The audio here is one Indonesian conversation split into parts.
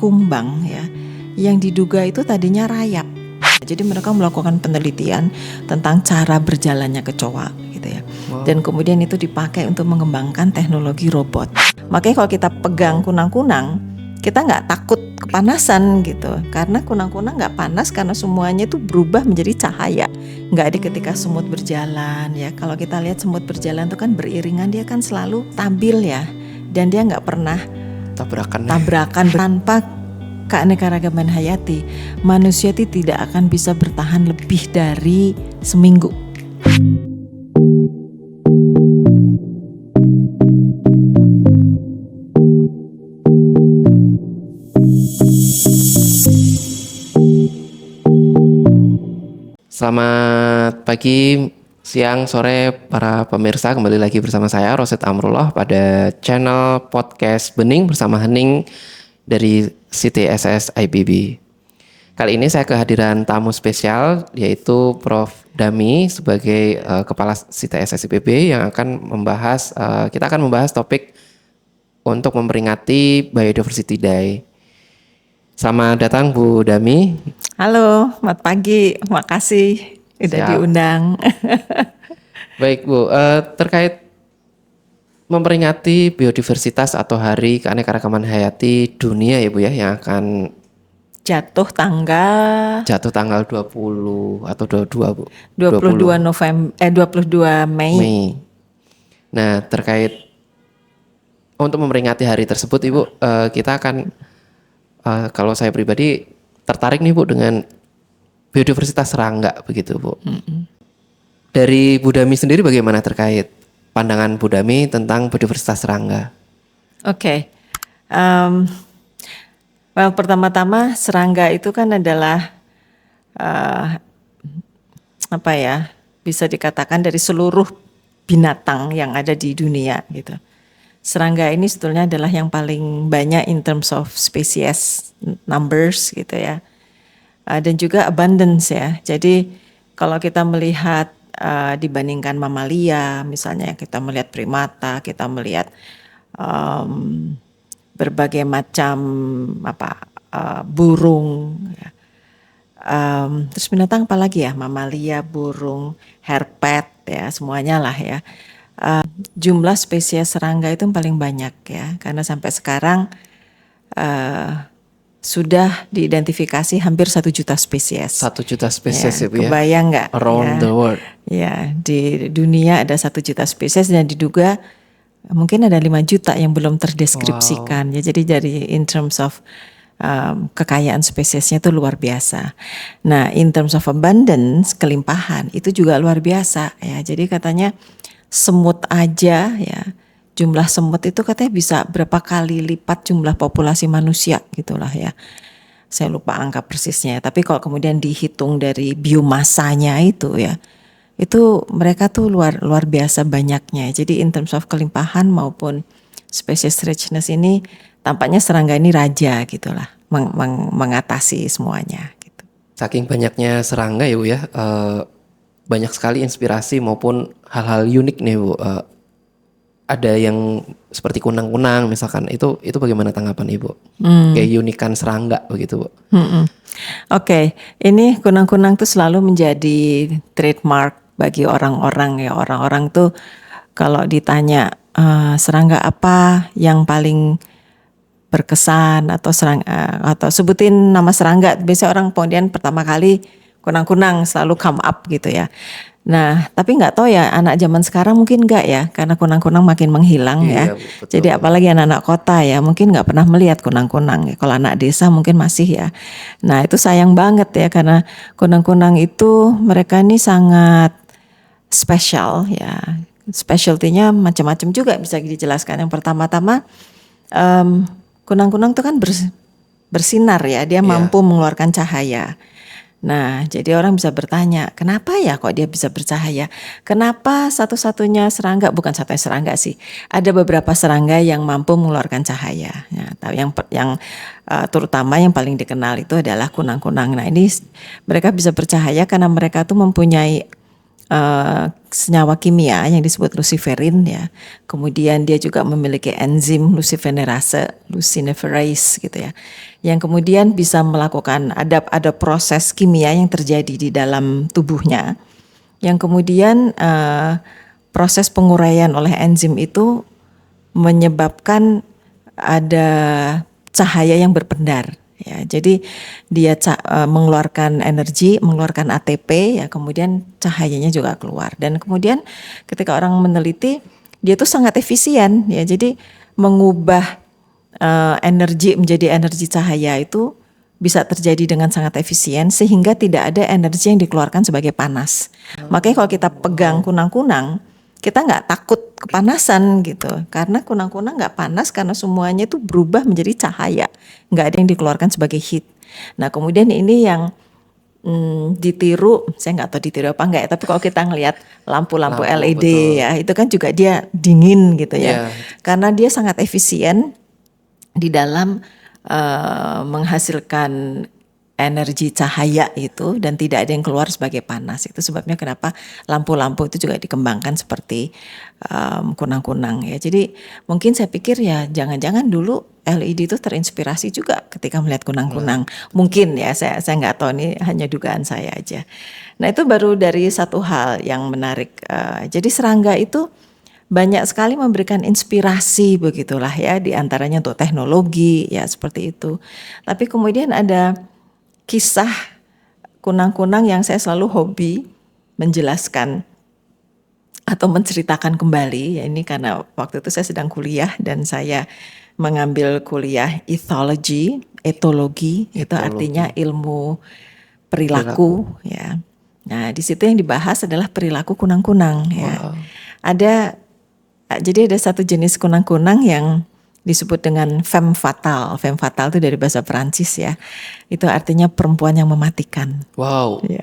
kumbang ya, yang diduga itu tadinya rayap. Jadi mereka melakukan penelitian tentang cara berjalannya kecoa gitu ya. Dan kemudian itu dipakai untuk mengembangkan teknologi robot. Makanya kalau kita pegang kunang-kunang, kita nggak takut kepanasan gitu. Karena kunang-kunang nggak panas karena semuanya itu berubah menjadi cahaya. Nggak ada ketika semut berjalan ya. Kalau kita lihat semut berjalan itu kan beriringan, dia kan selalu stabil ya. Dan dia nggak pernah tabrakan tanpa keanekaragaman hayati, manusia tidak akan bisa bertahan lebih dari seminggu. Selamat pagi, siang, sore para pemirsa, kembali lagi bersama saya Rosid Amrullah pada channel podcast Bening bersama Hening dari CTSS IPB. Kali ini saya kehadiran tamu spesial yaitu Prof. Dami sebagai Kepala CTSS IPB yang akan membahas, kita akan membahas topik untuk memperingati Biodiversity Day. Selamat datang Bu Dami. Halo, selamat pagi, makasih udah diundang. Baik Bu, terkait memperingati biodiversitas atau Hari Keanekaragaman Hayati Dunia ya Bu ya, yang akan jatuh tanggal 20 atau 22 Bu. 22 Mei. Nah, terkait untuk memperingati hari tersebut Ibu, kita akan kalau saya pribadi tertarik nih Bu dengan biodiversitas serangga begitu Bu. Dari Bu Dami sendiri bagaimana terkait pandangan Bu Dami tentang biodiversitas serangga? Oke. Well, pertama-tama serangga itu kan adalah bisa dikatakan dari seluruh binatang yang ada di dunia gitu. Serangga ini sebetulnya adalah yang paling banyak in terms of species numbers gitu ya. Dan juga abundance ya. Jadi kalau kita melihat dibandingkan mamalia, misalnya kita melihat primata, kita melihat berbagai macam burung. Ya. Terus binatang apa lagi ya? Mamalia, burung, herpet ya, semuanya lah ya. Jumlah spesies serangga itu paling banyak ya, karena sampai sekarang sudah diidentifikasi hampir 1 juta spesies. 1 juta spesies ya, Bu ya. Kebayang nggak? Around the world. Ya, di dunia ada 1 juta spesies dan diduga mungkin ada 5 juta yang belum terdeskripsikan. Wow. Ya, jadi dari in terms of kekayaan spesiesnya itu luar biasa. Nah, in terms of abundance, kelimpahan itu juga luar biasa ya. Jadi katanya semut aja ya, jumlah semut itu katanya bisa berapa kali lipat jumlah populasi manusia gitulah ya. Saya lupa angka persisnya, tapi kalau kemudian dihitung dari biomasanya itu ya, itu mereka tuh luar biasa banyaknya. Jadi in terms of kelimpahan maupun species richness ini tampaknya serangga ini raja gitulah, mengatasi semuanya gitu. Saking banyaknya serangga ya Bu ya, banyak sekali inspirasi maupun hal-hal unik nih Bu. Ada yang seperti kunang-kunang misalkan, itu bagaimana tanggapan Ibu? Kayak unikan serangga begitu Bu. Oke, ini kunang-kunang tuh selalu menjadi trademark bagi orang-orang ya. Orang-orang tuh kalau ditanya serangga apa yang paling berkesan atau atau sebutin nama serangga, biasanya orang kemudian pertama kali kunang-kunang selalu come up gitu ya. Nah, tapi nggak tahu ya anak zaman sekarang mungkin nggak ya, karena kunang-kunang makin menghilang ya. Betul. Jadi apalagi anak-anak kota ya, mungkin nggak pernah melihat kunang-kunang. Ya. Kalau anak desa mungkin masih ya. Nah, itu sayang banget ya, karena kunang-kunang itu mereka ini sangat spesial ya. Specialty-nya macam-macam juga bisa dijelaskan. Yang pertama-tama kunang-kunang itu kan bersinar ya, dia mampu mengeluarkan cahaya. Nah, jadi orang bisa bertanya, kenapa ya kok dia bisa bercahaya? Kenapa satu-satunya serangga, bukan satunya serangga sih, ada beberapa serangga yang mampu mengeluarkan cahaya. Nah, yang terutama yang paling dikenal itu adalah kunang-kunang. Nah, ini mereka bisa bercahaya karena mereka tuh mempunyai senyawa kimia yang disebut luciferin ya. Kemudian dia juga memiliki enzim lucineferase gitu ya. Yang kemudian bisa melakukan ada proses kimia yang terjadi di dalam tubuhnya. Yang kemudian proses penguraian oleh enzim itu menyebabkan ada cahaya yang berpendar. Ya, jadi dia mengeluarkan energi, mengeluarkan ATP, ya kemudian cahayanya juga keluar. Dan kemudian ketika orang meneliti, dia tuh sangat efisien, ya. Jadi mengubah energi menjadi energi cahaya itu bisa terjadi dengan sangat efisien sehingga tidak ada energi yang dikeluarkan sebagai panas. Makanya kalau kita pegang kunang-kunang, kita nggak takut kepanasan gitu, karena kunang-kunang nggak panas karena semuanya itu berubah menjadi cahaya, nggak ada yang dikeluarkan sebagai heat. Nah kemudian ini yang ditiru, saya nggak tahu ditiru apa enggak ya, tapi kalau kita ngelihat lampu-lampu LED betul. ya, itu kan juga dia dingin gitu ya, Iya. karena dia sangat efisien di dalam menghasilkan energi cahaya itu dan tidak ada yang keluar sebagai panas. Itu sebabnya kenapa lampu-lampu itu juga dikembangkan seperti kunang-kunang ya. Jadi mungkin saya pikir ya jangan-jangan dulu LED itu terinspirasi juga ketika melihat kunang-kunang. Mungkin ya, saya nggak tahu, ini hanya dugaan saya aja. Nah itu baru dari satu hal yang menarik. Jadi serangga itu banyak sekali memberikan inspirasi begitulah ya, di antaranya untuk teknologi ya seperti itu. Tapi kemudian ada kisah kunang-kunang yang saya selalu hobi menjelaskan atau menceritakan kembali ya, ini karena waktu itu saya sedang kuliah dan saya mengambil kuliah etologi, itu artinya ilmu perilaku ya. Nah, di situ yang dibahas adalah perilaku kunang-kunang ya. Jadi ada satu jenis kunang-kunang yang disebut dengan femme fatale. Femme fatale itu dari bahasa Perancis ya. Itu artinya perempuan yang mematikan. Wow. Ya.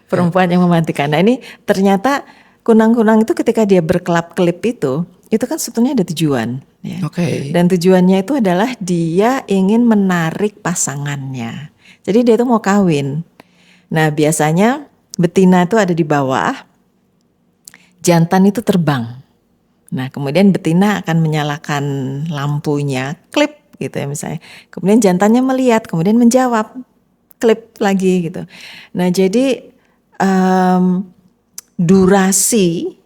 Perempuan yang mematikan. Nah ini ternyata kunang-kunang itu ketika dia berkelap-kelip itu kan sebetulnya ada tujuan. Ya. Oke. Dan tujuannya itu adalah dia ingin menarik pasangannya. Jadi dia itu mau kawin. Nah biasanya betina itu ada di bawah, jantan itu terbang. Nah kemudian betina akan menyalakan lampunya, klip gitu ya misalnya. Kemudian jantannya melihat, kemudian menjawab, klip lagi gitu. Nah jadi durasi,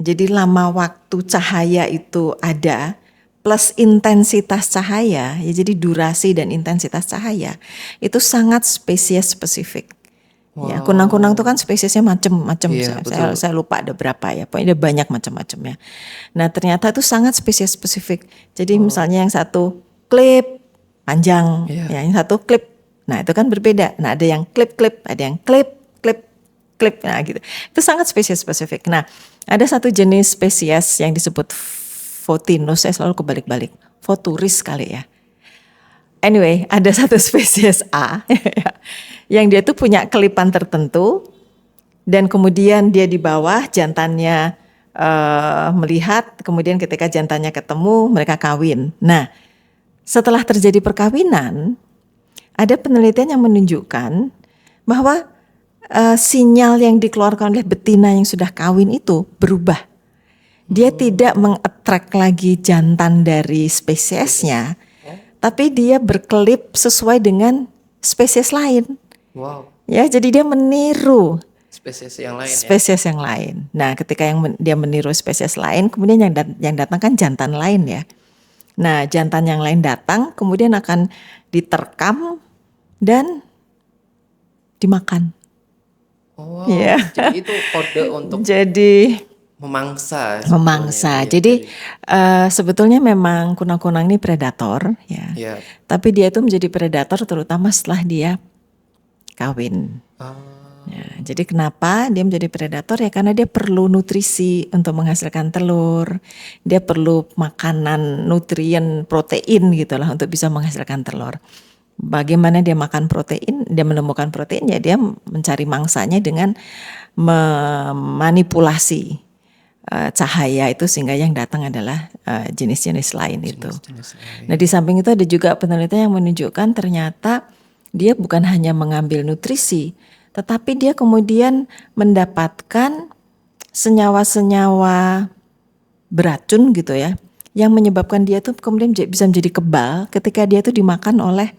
jadi lama waktu cahaya itu ada, plus intensitas cahaya, ya jadi durasi dan intensitas cahaya, itu sangat spesies spesifik. Ya, kunang-kunang itu kan spesiesnya macam-macam. Iya, Saya lupa ada berapa ya. Pokoknya ada banyak macam-macamnya. Nah, ternyata itu sangat spesies spesifik. Jadi misalnya yang satu klip panjang, ya, yang satu klip. Nah, itu kan berbeda. Nah, ada yang klip-klip, ada yang klip-klip. Nah, gitu. Itu sangat spesies spesifik. Nah, ada satu jenis spesies yang disebut Photinus, saya selalu kebalik-balik. Photuris kali ya. Anyway, ada satu spesies A yang dia tuh punya kelipan tertentu dan kemudian dia di bawah, jantannya melihat, kemudian ketika jantannya ketemu mereka kawin. Nah, setelah terjadi perkawinan, ada penelitian yang menunjukkan bahwa sinyal yang dikeluarkan oleh betina yang sudah kawin itu berubah. Dia tidak mengattract lagi jantan dari spesiesnya, tapi dia berkelip sesuai dengan spesies lain. Wow. Ya, jadi dia meniru Spesies yang lain. spesies yang lain. Nah, ketika dia meniru spesies lain, kemudian yang datang kan jantan lain ya. Nah, jantan yang lain datang, kemudian akan diterkam dan dimakan. Oh, Ya. jadi itu kode untuk Jadi memangsa. memangsa. Iya, Jadi sebetulnya memang kunang-kunang ini predator ya. Iya. Tapi dia itu menjadi predator terutama setelah dia kawin. Ya, jadi kenapa dia menjadi predator ya, karena dia perlu nutrisi untuk menghasilkan telur. Dia perlu makanan, nutrien, protein gitu lah untuk bisa menghasilkan telur. Bagaimana dia makan protein, dia menemukan protein ya dia mencari mangsanya dengan memanipulasi cahaya itu sehingga yang datang adalah jenis-jenis lain itu. Nah di samping itu ada juga penelitian yang menunjukkan ternyata dia bukan hanya mengambil nutrisi, tetapi dia kemudian mendapatkan senyawa-senyawa beracun gitu ya, yang menyebabkan dia tuh kemudian bisa menjadi kebal ketika dia tuh dimakan oleh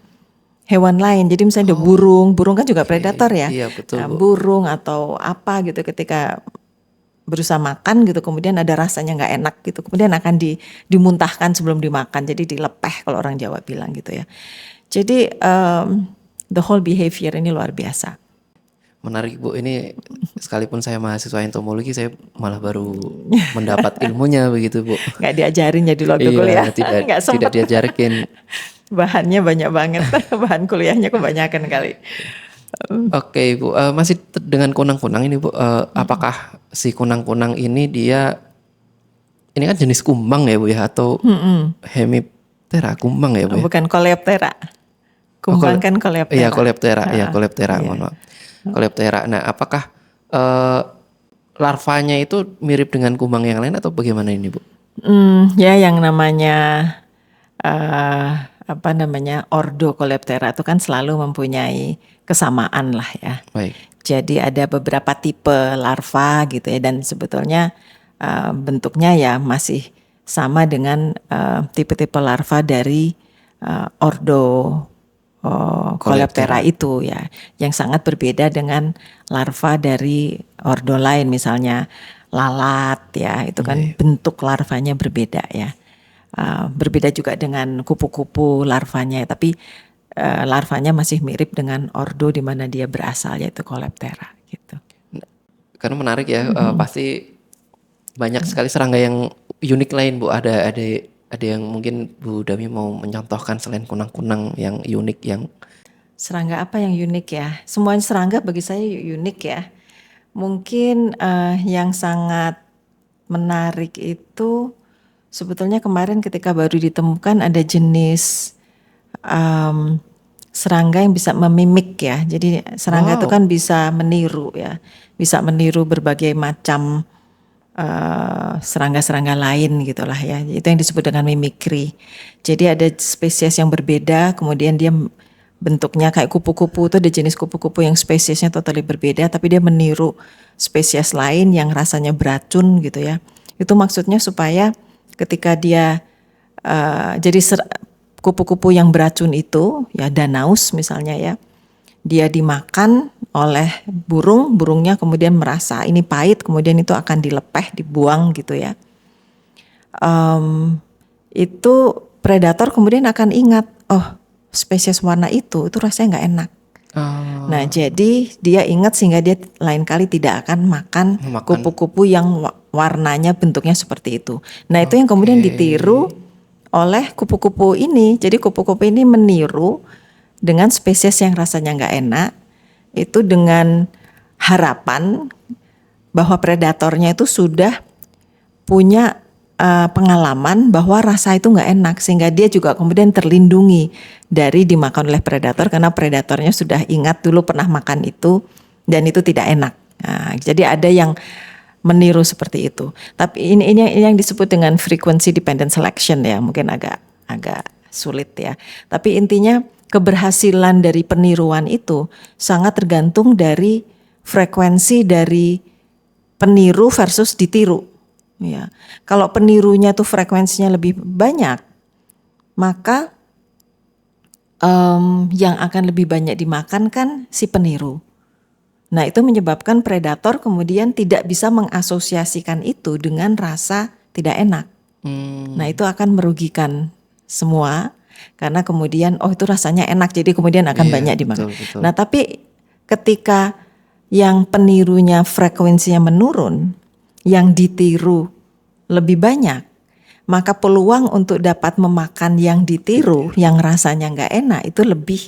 hewan lain. Jadi misalnya ada burung kan juga predator ya. Iya betul Nah, Bu. burung atau apa gitu ketika berusaha makan gitu, kemudian ada rasanya nggak enak gitu, kemudian akan dimuntahkan sebelum dimakan, jadi dilepeh kalau orang Jawa bilang gitu ya. Jadi the whole behavior ini luar biasa. Menarik Bu, ini sekalipun saya mahasiswa entomologi, saya malah baru mendapat ilmunya begitu Bu. Nggak diajarin jadi waktu Iya, kuliah, tidak nggak tidak sempet. diajarkan. Bahannya banyak banget, bahan kuliahnya kebanyakan kali. Oke Bu, masih dengan kunang-kunang ini Bu, apakah si kunang-kunang ini ini kan jenis kumbang ya Bu ya, atau hemiptera kumbang ya Bu ya? Bukan Coleoptera. Kumbang kan Coleoptera. Iya Coleoptera, iya Coleoptera, Iya. mohon maaf. Coleoptera. Nah, apakah larvanya itu mirip dengan kumbang yang lain atau bagaimana ini Bu? Ya yang namanya Ordo Coleoptera itu kan selalu mempunyai kesamaan lah ya. Baik. Jadi ada beberapa tipe larva gitu ya, dan sebetulnya bentuknya ya masih sama dengan tipe-tipe larva dari Ordo Coleoptera itu ya, yang sangat berbeda dengan larva dari ordo lain, misalnya lalat ya, itu kan bentuk larvanya berbeda ya. Berbeda juga dengan kupu-kupu larvanya, tapi larvanya masih mirip dengan ordo di mana dia berasal, yaitu Coleoptera gitu. Karena menarik ya, pasti banyak sekali serangga yang unik lain Bu. Ada yang mungkin Bu Dami mau mencontohkan selain kunang-kunang yang unik yang serangga apa yang unik ya? Semua serangga bagi saya unik ya. Mungkin yang sangat menarik itu sebetulnya kemarin ketika baru ditemukan ada jenis serangga yang bisa memimik ya. Jadi serangga itu kan bisa meniru ya, bisa meniru berbagai macam serangga-serangga lain gitulah ya. Itu yang disebut dengan mimikri. Jadi ada spesies yang berbeda, kemudian dia bentuknya kayak kupu-kupu, itu ada jenis kupu-kupu yang spesiesnya totally berbeda, tapi dia meniru spesies lain yang rasanya beracun gitu ya. Itu maksudnya supaya ketika dia jadi kupu-kupu yang beracun itu ya, Danaus misalnya ya, dia dimakan oleh burungnya kemudian merasa ini pahit, kemudian itu akan dilepeh, dibuang gitu ya. Itu predator kemudian akan ingat, oh spesies warna itu rasanya nggak enak. Nah jadi dia ingat sehingga dia lain kali tidak akan makan kupu-kupu yang warnanya bentuknya seperti itu. Nah itu yang kemudian ditiru oleh kupu-kupu ini. Jadi kupu-kupu ini meniru dengan spesies yang rasanya nggak enak, itu dengan harapan bahwa predatornya itu sudah punya pengalaman bahwa rasa itu nggak enak, sehingga dia juga kemudian terlindungi dari dimakan oleh predator karena predatornya sudah ingat dulu pernah makan itu dan itu tidak enak. Nah, jadi ada yang meniru seperti itu. Tapi ini yang disebut dengan frequency dependent selection ya, mungkin agak sulit ya. Tapi intinya keberhasilan dari peniruan itu sangat tergantung dari frekuensi dari peniru versus ditiru. Ya, kalau penirunya tuh frekuensinya lebih banyak, maka yang akan lebih banyak dimakan kan si peniru. Nah itu menyebabkan predator kemudian tidak bisa mengasosiasikan itu dengan rasa tidak enak. Nah itu akan merugikan semua, karena kemudian itu rasanya enak, jadi kemudian akan banyak dimakan. betul. Nah tapi ketika yang penirunya frekuensinya menurun, yang ditiru lebih banyak, maka peluang untuk dapat memakan yang ditiru yang rasanya nggak enak itu lebih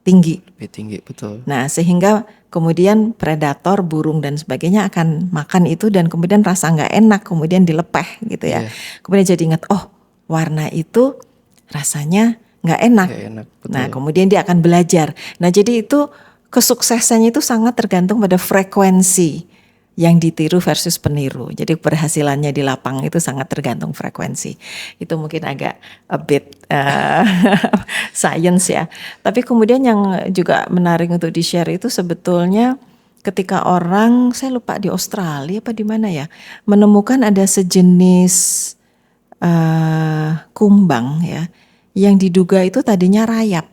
tinggi. Lebih tinggi, betul. Nah sehingga kemudian predator, burung dan sebagainya akan makan itu dan kemudian rasa nggak enak, kemudian dilepeh gitu ya. Kemudian jadi ingat, oh warna itu rasanya nggak enak. Betul. Nah kemudian dia akan belajar. Nah jadi itu kesuksesannya itu sangat tergantung pada frekuensi yang ditiru versus peniru. Jadi keberhasilannya di lapang itu sangat tergantung frekuensi. Itu mungkin agak a bit science ya. Tapi kemudian yang juga menarik untuk di-share itu sebetulnya ketika orang, saya lupa di Australia apa di mana ya, menemukan ada sejenis kumbang ya, yang diduga itu tadinya rayap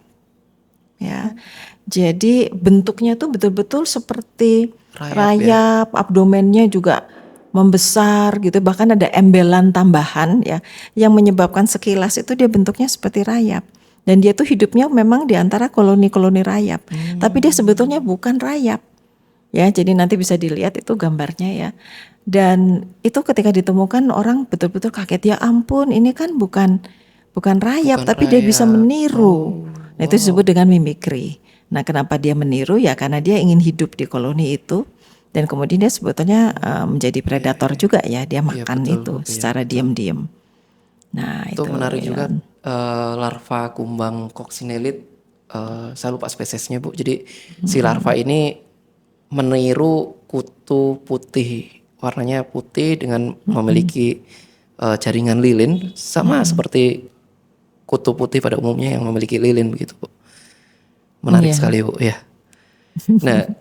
ya. Jadi bentuknya tuh betul-betul seperti rayap, abdomennya juga membesar gitu, bahkan ada embelan tambahan ya, yang menyebabkan sekilas itu dia bentuknya seperti rayap. Dan dia tuh hidupnya memang di antara koloni-koloni rayap, tapi dia sebetulnya bukan rayap. Ya, jadi nanti bisa dilihat itu gambarnya ya. Dan itu ketika ditemukan orang betul-betul kaget, ya ampun, ini kan bukan rayap, tapi dia bisa meniru. Nah, itu disebut dengan mimikri. Nah, kenapa dia meniru? Ya karena dia ingin hidup di koloni itu, dan kemudian dia sebetulnya menjadi predator juga ya, dia makan itu secara diam-diam. Nah, Itu menarik ya. juga, larva kumbang coccinellid, saya lupa spesiesnya Bu. Jadi si larva ini meniru kutu putih, warnanya putih dengan memiliki jaringan lilin, sama seperti kutu putih pada umumnya yang memiliki lilin begitu Bu. Menarik sekali Bu ya. Nah,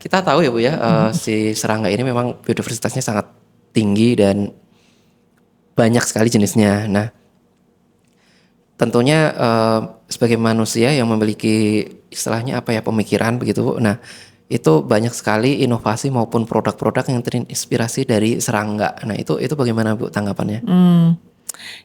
kita tahu ya Bu ya, si serangga ini memang biodiversitasnya sangat tinggi dan banyak sekali jenisnya. Nah, tentunya sebagai manusia yang memiliki istilahnya apa ya, pemikiran begitu Bu. Nah, itu banyak sekali inovasi maupun produk-produk yang terinspirasi dari serangga. Nah, itu bagaimana Bu tanggapannya?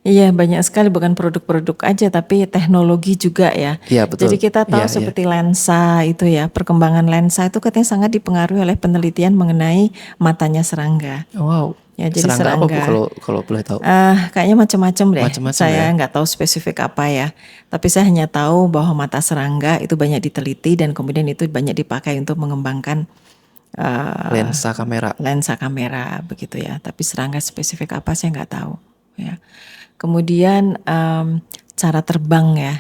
Iya, banyak sekali, bukan produk-produk aja tapi teknologi juga ya. Iya betul. Jadi kita tahu seperti lensa itu ya, perkembangan lensa itu katanya sangat dipengaruhi oleh penelitian mengenai matanya serangga. Wow. Ya, jadi serangga apa Bu kalau boleh tahu? Kayaknya macam-macam deh. Macam-macam Saya ya? nggak tahu spesifik apa ya. Tapi saya hanya tahu bahwa mata serangga itu banyak diteliti dan kemudian itu banyak dipakai untuk mengembangkan lensa kamera begitu ya. Tapi serangga spesifik apa saya nggak tahu ya. Kemudian cara terbang ya.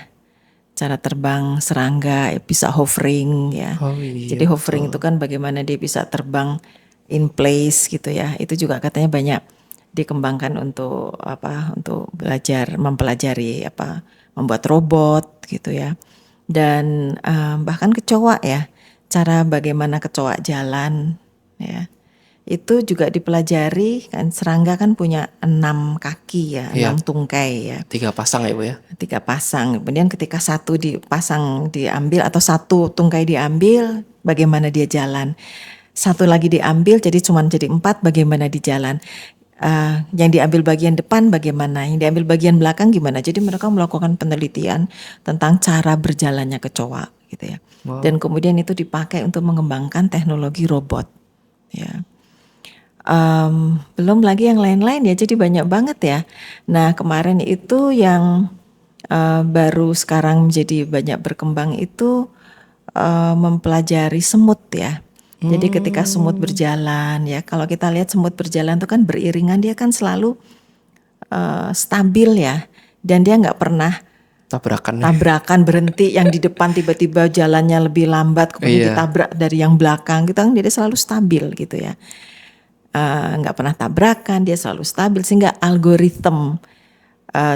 Cara terbang serangga bisa hovering ya. Jadi hovering itu kan bagaimana dia bisa terbang in place gitu ya. Itu juga katanya banyak dikembangkan untuk untuk mempelajari membuat robot gitu ya. Dan bahkan kecoa ya. Cara bagaimana kecoa jalan ya. Itu juga dipelajari, kan serangga kan punya 6 kaki ya, 6 tungkai ya. 3 pasang ya Bu ya? 3 pasang. Kemudian ketika satu dipasang diambil atau satu tungkai diambil, bagaimana dia jalan. Satu lagi diambil jadi jadi 4, bagaimana di jalan. Yang diambil bagian depan bagaimana, yang diambil bagian belakang gimana. Jadi mereka melakukan penelitian tentang cara berjalannya kecoa gitu ya. Dan kemudian itu dipakai untuk mengembangkan teknologi robot ya. Belum lagi yang lain-lain ya, jadi banyak banget ya. Nah, kemarin itu yang baru sekarang menjadi banyak berkembang itu mempelajari semut ya. Jadi ketika semut berjalan ya, kalau kita lihat semut berjalan itu kan beriringan, dia kan selalu stabil ya, dan dia nggak pernah tabrakan berhenti, yang di depan tiba-tiba jalannya lebih lambat kemudian ditabrak dari yang belakang gitu kan, dia selalu stabil gitu ya. Nggak pernah tabrakan, dia selalu stabil, sehingga algoritma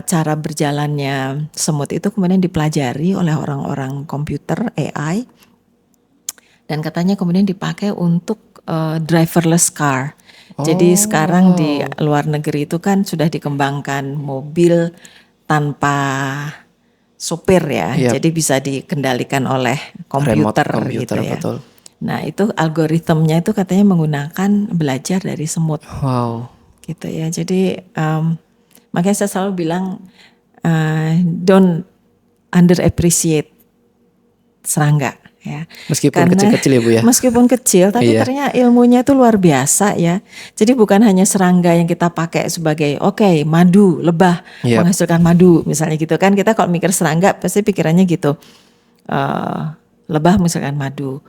cara berjalannya semut itu kemudian dipelajari oleh orang-orang komputer AI, dan katanya kemudian dipakai untuk driverless car. Jadi sekarang di luar negeri itu kan sudah dikembangkan mobil tanpa sopir ya, jadi bisa dikendalikan oleh komputer gitu ya. Betul. Nah, itu algoritmnya itu katanya menggunakan belajar dari semut. Wow. Gitu ya. Jadi makanya saya selalu bilang don't underappreciate serangga ya. Meskipun kecil-kecil ya Bu ya. Meskipun kecil, tapi ternyata ilmunya itu luar biasa ya. Jadi bukan hanya serangga yang kita pakai sebagai madu, lebah menghasilkan madu misalnya gitu kan. Kita kalau mikir serangga pasti pikirannya gitu. Lebah menghasilkan madu.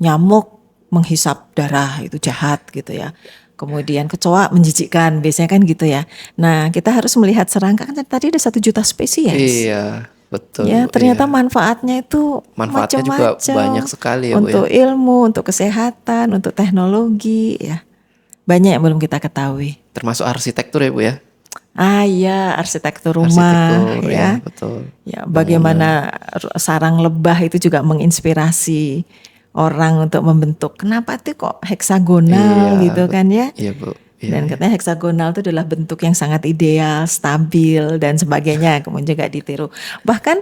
Nyamuk menghisap darah, itu jahat gitu ya. Kemudian kecoa menjijikkan, biasanya kan gitu ya. Nah, kita harus melihat serangga kan tadi ada 1 juta spesies. Iya, betul. Ya, ternyata manfaatnya itu manfaatnya juga banyak sekali ya Bu untuk ilmu, untuk kesehatan, untuk teknologi ya. Banyak yang belum kita ketahui. Termasuk arsitektur ya Bu ya. Iya, arsitektur rumah ya. Betul. Ya, bagaimana sarang lebah itu juga menginspirasi orang untuk membentuk. Kenapa tuh kok heksagonal Iya, gitu kan ya? Iya Bu. Iya, Dan katanya heksagonal itu adalah bentuk yang sangat ideal, stabil dan sebagainya. Kemudian juga ditiru. Bahkan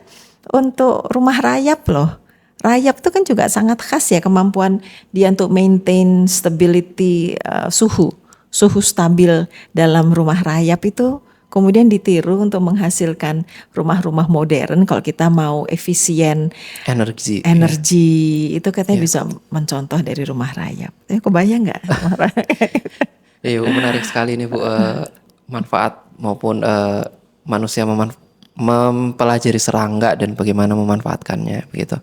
untuk rumah rayap loh. Rayap itu kan juga sangat khas ya, kemampuan dia untuk maintain stability suhu stabil dalam rumah rayap itu kemudian ditiru untuk menghasilkan rumah-rumah modern. Kalau kita mau efisien energi. energi itu katanya bisa mencontoh dari rumah rayap. Kebayang nggak? Iya, menarik sekali nih Bu, manfaat maupun manusia mempelajari serangga dan bagaimana memanfaatkannya begitu.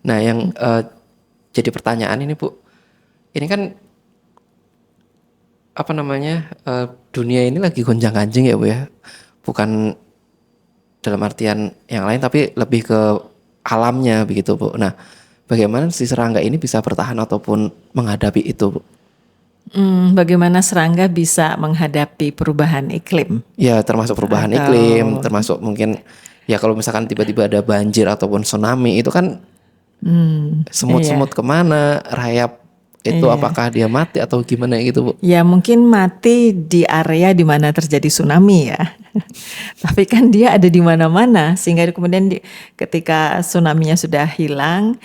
Nah, yang jadi pertanyaan ini Bu, ini kan apa namanya, dunia ini lagi gonjang-ganjing ya Bu ya, bukan dalam artian yang lain tapi lebih ke alamnya begitu Bu. Nah, bagaimana si serangga ini bisa bertahan ataupun menghadapi itu Bu? Bagaimana serangga bisa menghadapi perubahan iklim? Ya termasuk perubahan iklim, termasuk mungkin ya kalau misalkan tiba-tiba ada banjir ataupun tsunami itu kan semut-semut kemana, rayap itu apakah dia mati atau gimana gitu Bu? Ya mungkin mati di area di mana terjadi tsunami ya. Tapi kan dia ada di mana-mana sehingga kemudian ketika tsunami-nya sudah hilang,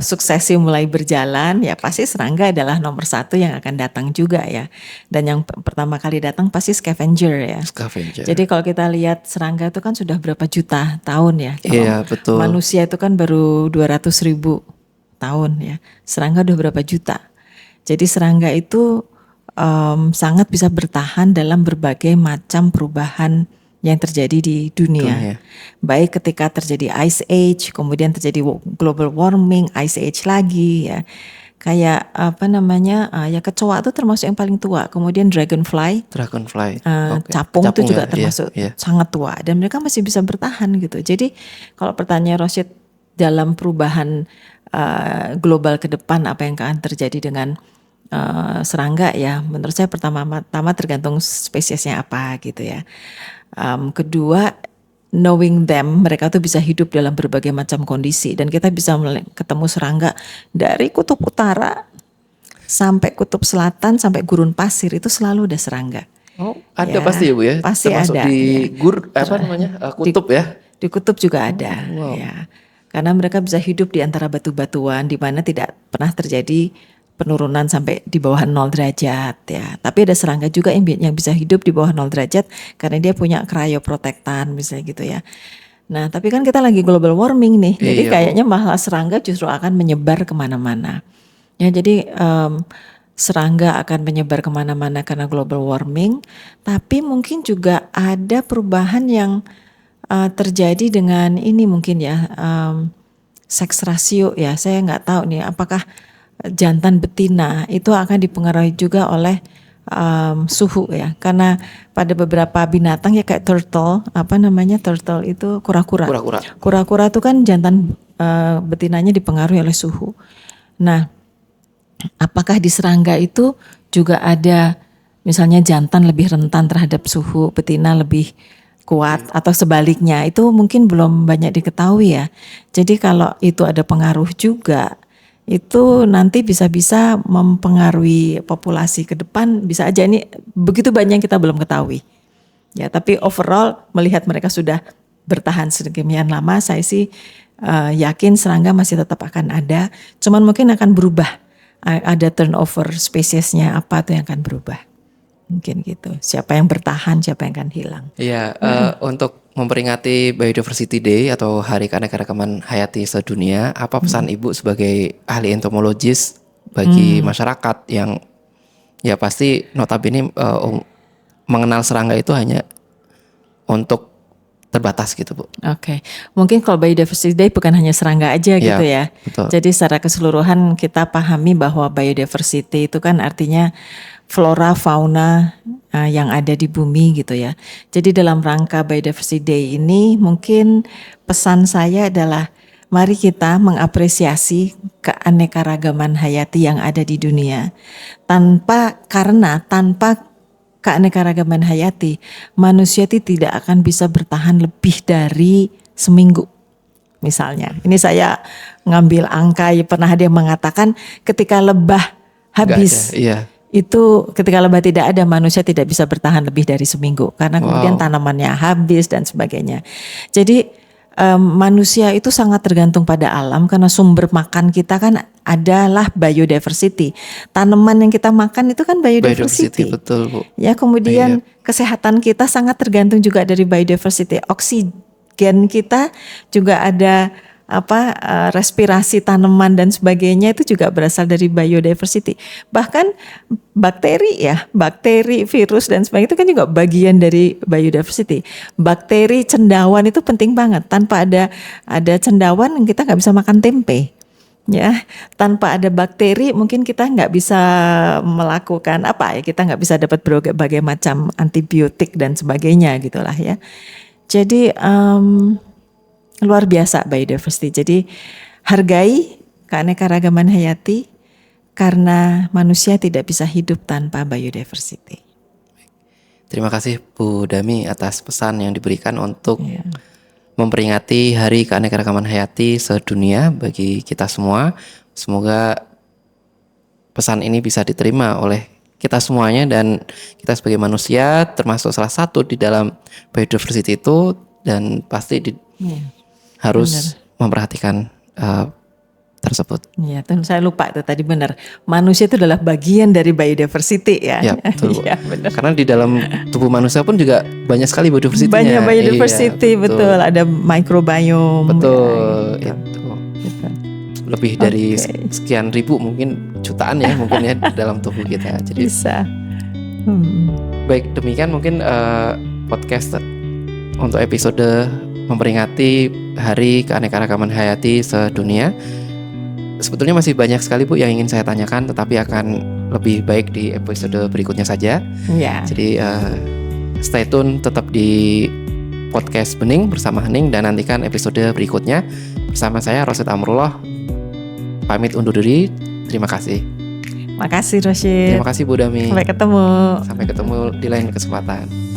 suksesi mulai berjalan, ya pasti serangga adalah nomor satu yang akan datang juga ya. Dan yang pertama kali datang pasti scavenger ya. Scavenger. Jadi kalau kita lihat serangga itu kan sudah berapa juta tahun ya. Iya betul. Manusia itu kan baru 200.000 tahun ya. Serangga udah berapa juta. Jadi serangga itu sangat bisa bertahan dalam berbagai macam perubahan yang terjadi di dunia. Baik ketika terjadi ice age, kemudian terjadi global warming, ice age lagi ya. Kayak apa namanya, ya kecoa itu termasuk yang paling tua. Kemudian dragonfly, capung itu juga termasuk sangat tua. Dan mereka masih bisa bertahan gitu. Jadi kalau pertanyaan Rosyid dalam perubahan global ke depan apa yang akan terjadi dengan serangga ya, menurut saya pertama-tama tergantung spesiesnya apa gitu ya. Kedua, knowing them, mereka tuh bisa hidup dalam berbagai macam kondisi dan kita bisa ketemu serangga dari kutub utara sampai kutub selatan sampai gurun pasir itu selalu ada serangga. Oh, ada ya, pasti ya Bu ya. Pasti termasuk ada. Di kutub ya. Di kutub juga ada. Ya. Karena mereka bisa hidup di antara batu-batuan di mana tidak pernah terjadi penurunan sampai di bawah 0 derajat ya. Tapi ada serangga juga yang bisa hidup di bawah 0 derajat karena dia punya cryoprotectan misalnya gitu ya. Nah tapi kan kita lagi global warming nih. Jadi kayaknya malah serangga justru akan menyebar kemana-mana. Ya jadi serangga akan menyebar kemana-mana karena global warming. Tapi mungkin juga ada perubahan yang terjadi dengan ini mungkin ya. Seks rasio ya. Saya nggak tahu nih apakah jantan betina itu akan dipengaruhi juga oleh suhu ya, karena pada beberapa binatang ya kayak turtle, turtle itu kura-kura itu kan jantan betinanya dipengaruhi oleh suhu. Nah, apakah di serangga itu juga ada misalnya jantan lebih rentan terhadap suhu, betina lebih kuat atau sebaliknya, itu mungkin belum banyak diketahui ya. Jadi kalau itu ada pengaruh juga, itu nanti bisa-bisa mempengaruhi populasi ke depan, bisa aja ini begitu banyak yang kita belum ketahui. Ya, tapi overall melihat mereka sudah bertahan sedemikian lama, saya sih yakin serangga masih tetap akan ada, cuman mungkin akan berubah. Ada turnover spesiesnya apa tuh yang akan berubah. Mungkin gitu. Siapa yang bertahan, siapa yang akan hilang. Iya, untuk memperingati Biodiversity Day atau Hari Keanekaragaman Hayati Sedunia, apa pesan Ibu sebagai ahli entomologis bagi masyarakat yang ya pasti notabene mengenal serangga itu hanya untuk terbatas gitu Bu. Oke. Mungkin kalau Biodiversity Day bukan hanya serangga aja gitu ya. Betul. Jadi secara keseluruhan kita pahami bahwa biodiversity itu kan artinya flora fauna yang ada di bumi gitu ya. Jadi dalam rangka Biodiversity Day ini mungkin pesan saya adalah mari kita mengapresiasi keanekaragaman hayati yang ada di dunia. Tanpa keanekaragaman hayati, manusia itu tidak akan bisa bertahan lebih dari seminggu. misalnya. Ini saya ngambil angka, pernah ada yang mengatakan ketika lebah habis, itu ketika lebah tidak ada, manusia tidak bisa bertahan lebih dari seminggu karena kemudian tanamannya habis dan sebagainya. Jadi manusia itu sangat tergantung pada alam karena sumber makan kita kan adalah biodiversity. Tanaman yang kita makan itu kan biodiversity. Betul, Bu. Ya, kemudian kesehatan kita sangat tergantung juga dari biodiversity. Oksigen kita juga ada respirasi tanaman dan sebagainya itu juga berasal dari biodiversity. Bahkan bakteri, virus dan sebagainya itu kan juga bagian dari biodiversity. Bakteri, cendawan itu penting banget. Tanpa ada cendawan kita nggak bisa makan tempe. Ya, tanpa ada bakteri mungkin kita nggak bisa melakukan kita nggak bisa dapat berbagai macam antibiotik dan sebagainya gitulah ya. Jadi luar biasa biodiversity. Jadi hargai keanekaragaman hayati karena manusia tidak bisa hidup tanpa biodiversity. Terima kasih Bu Dami atas pesan yang diberikan untuk memperingati Hari Keanekaragaman Hayati sedunia bagi kita semua. Semoga pesan ini bisa diterima oleh kita semuanya dan kita sebagai manusia termasuk salah satu di dalam biodiversity itu, dan pasti harus memperhatikan tersebut. Ya, saya lupa itu tadi benar. Manusia itu adalah bagian dari biodiversity ya. Ya, betul. Ya, benar. Karena di dalam tubuh manusia pun juga banyak sekali biodiversity-nya. Banyak biodiversity, betul. Ada microbiome. Betul, itu. Lebih dari sekian ribu, mungkin jutaan ya mungkin ya dalam tubuh kita. Jadi bisa. Baik, demikian mungkin podcast untuk episode memperingati Hari Keanekaragaman Hayati sedunia. Sebetulnya masih banyak sekali Bu yang ingin saya tanyakan, tetapi akan lebih baik di episode berikutnya saja. Ya. Jadi stay tune tetap di podcast Bening bersama Hening dan nantikan episode berikutnya bersama saya Rosyid Amrullah. Pamit undur diri. Terima kasih. Makasih Rosyid. Terima kasih Bu Dami. Sampai ketemu di lain kesempatan.